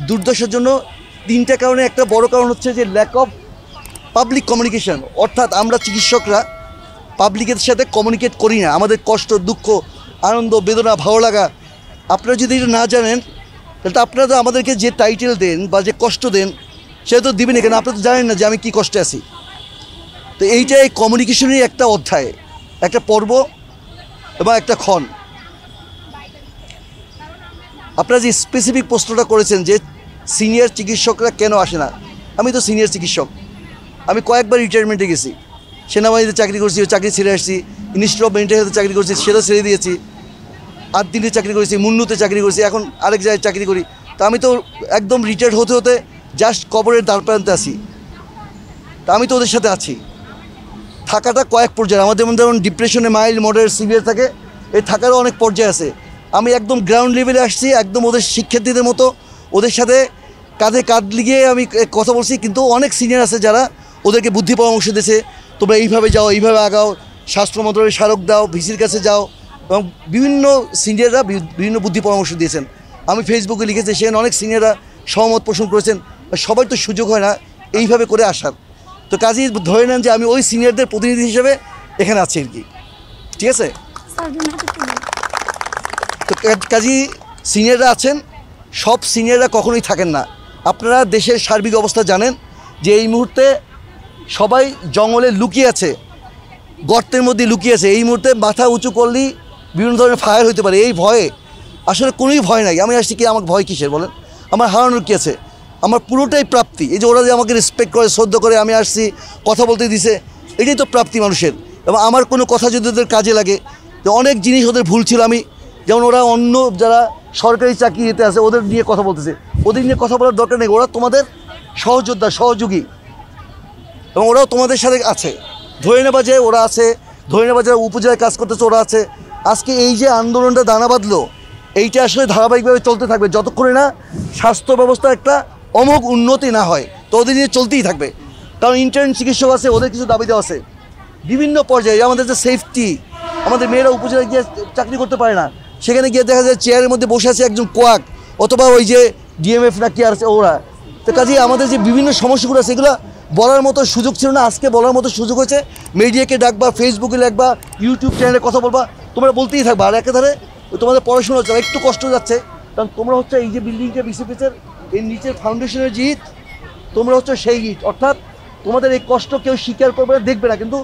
দুর্দশার জন্য তিনটা কারণে একটা বড় কারণ হচ্ছে যে ল্যাক অফ পাবলিক কমিউনিকেশন, অর্থাৎ আমরা চিকিৎসকরা পাবলিকের সাথে কমিউনিকেট করি না। আমাদের কষ্ট, দুঃখ, আনন্দ, বেদনা, ভালো লাগা আপনারা যদি এটা না জানেন তাহলে তো আপনারা তো আমাদেরকে যে টাইটেল দেন বা যে কষ্ট দেন সেটা তো দিবেন, কেন আপনারা তো জানেন না যে আমি কী কষ্টে আছি। তো এইটা এই কমিউনিকেশনেরই একটা অধ্যায়, একটা পর্ব এবং একটা ক্ষণ। আপনারা যে স্পেসিফিক প্রশ্নটা করেছেন যে সিনিয়র চিকিৎসকরা কেন আসে না, আমি তো সিনিয়র চিকিৎসক, আমি কয়েকবার রিটায়ারমেন্টে গেছি, সেনাবাহিনীতে চাকরি করছি, চাকরি ছেড়ে আসছি, ইনস্টিটিউট অফ মেন্টাল হেলথে চাকরি করছি, সেটা ছেড়ে দিয়েছি, 8 দিনে চাকরি করেছি, মুন্নুতে চাকরি করেছি, এখন আরেক জায়গায় চাকরি করি। তা আমি তো একদম রিটায়ার্ড হতে হতে জাস্ট কবরের দ্বার প্রান্তে আছি। তা আমি তো ওদের সাথে আছি। থাকাটা কয়েক পর্যায়ে, আমাদের যেমন ধরুন ডিপ্রেশনে মাইল্ড, মডারেট, সিভিয়ার থাকে, এই থাকারও অনেক পর্যায়ে আছে। আমি একদম গ্রাউন্ড লেভেলে আসছি, একদম ওদের শিক্ষার্থীদের মতো ওদের সাথে কাঁধে কাঁধ লিগিয়ে আমি কথা বলছি। কিন্তু অনেক সিনিয়র আছে যারা ওদেরকে বুদ্ধি পরামর্শ দিয়েছে, তোমরা এইভাবে যাও, এইভাবে আগাও, স্বাস্থ্য মন্ত্রণালয়ে স্মারক দাও, ভিসির কাছে যাও, এবং বিভিন্ন সিনিয়ররা বিভিন্ন বুদ্ধি পরামর্শ দিয়েছেন। আমি ফেসবুকে লিখেছি, সেখানে অনেক সিনিয়ররা সহমত পোষণ করেছেন। সবার তো সুযোগ হয় না এইভাবে করে আসার। তো কাজেই ধরে নেন যে আমি ওই সিনিয়রদের প্রতিনিধি হিসেবে এখানে আছি আর কি, ঠিক আছে? তো কাজেই সিনিয়ররা আছেন, সব সিনিয়ররা কখনোই থাকেন না। আপনারা দেশের সার্বিক অবস্থা জানেন যে এই মুহূর্তে সবাই জঙ্গলে লুকিয়ে আছে, গর্তের মধ্যে লুকিয়ে আছে। এই মুহূর্তে মাথা উঁচু করলেই বিভিন্ন ধরনের ফায়ার হতে পারে। এই ভয়ে আসলে কোনোই ভয় নাই। আমি আসছি কি, আমার ভয় কিসের বলেন? আমার হারানোর কী আছে? আমার পুরোটাই প্রাপ্তি। এই যে ওরা যে আমাকে রেসপেক্ট করে, শ্রদ্ধা করে, আমি আসছি, কথা বলতে দিছে, এটাই তো প্রাপ্তি মানুষের। এবং আমার কোনো কথা যদি ওদের কাজে লাগে, যে অনেক জিনিস ওদের ভুল ছিল, আমি যেমন ওরা অন্য যারা সরকারি চাকরিতে আছে ওদের নিয়ে কথা বলতেছে, ওদের নিয়ে কথা বলার দরকার নেই। ওরা তোমাদের সহযোদ্ধা, সহযোগী, এবং ওরাও তোমাদের সাথে আছে। ধরে নেবা যে ওরা আছে, ধরে নেবা যারা উপজেলায় কাজ করতেছে ওরা আছে। আজকে এই যে আন্দোলনটা দানা বাঁধলো, এইটা আসলে ধারাবাহিকভাবে চলতে থাকবে যতক্ষণে না স্বাস্থ্য ব্যবস্থা একটা অমোঘ উন্নতি না হয়। তো ওদের নিয়ে চলতেই থাকবে, কারণ ইন্টার্ন চিকিৎসক আছে, ওদের কিছু দাবি দেওয়া আছে বিভিন্ন পর্যায়ে। আমাদের যে সেফটি, আমাদের মেয়েরা উপজেলায় গিয়ে চাকরি করতে পারে না, সেখানে গিয়ে দেখা যায় চেয়ারের মধ্যে বসে আছে একজন কোয়াক, অথবা ওই যে ডিএমএফ না কি আছে ওরা। তো কাজেই আমাদের যে বিভিন্ন সমস্যাগুলো আছে এগুলো বলার মতো সুযোগ ছিল না, আজকে বলার মতো সুযোগ হয়েছে। মিডিয়াকে ডাকবা, ফেসবুকে ডাকবা, ইউটিউব চ্যানেলে কথা বলবা, তোমরা বলতেই থাকবা। আর একেধারে তোমাদের পড়াশোনা হচ্ছে, একটু কষ্ট যাচ্ছে, কারণ তোমরা হচ্ছে এই যে বিল্ডিংটা বিসিপিসের এর নিচের ফাউন্ডেশনের যে ইট, তোমরা হচ্ছে সেই ইট। অর্থাৎ তোমাদের এই কষ্ট কেউ স্বীকার করবে না, দেখবে না, কিন্তু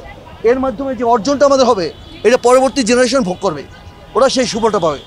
এর মাধ্যমে যে অর্জনটা আমাদের হবে এটা পরবর্তী জেনারেশন ভোগ করবে, ওরা সেই সুফলটা পাবে।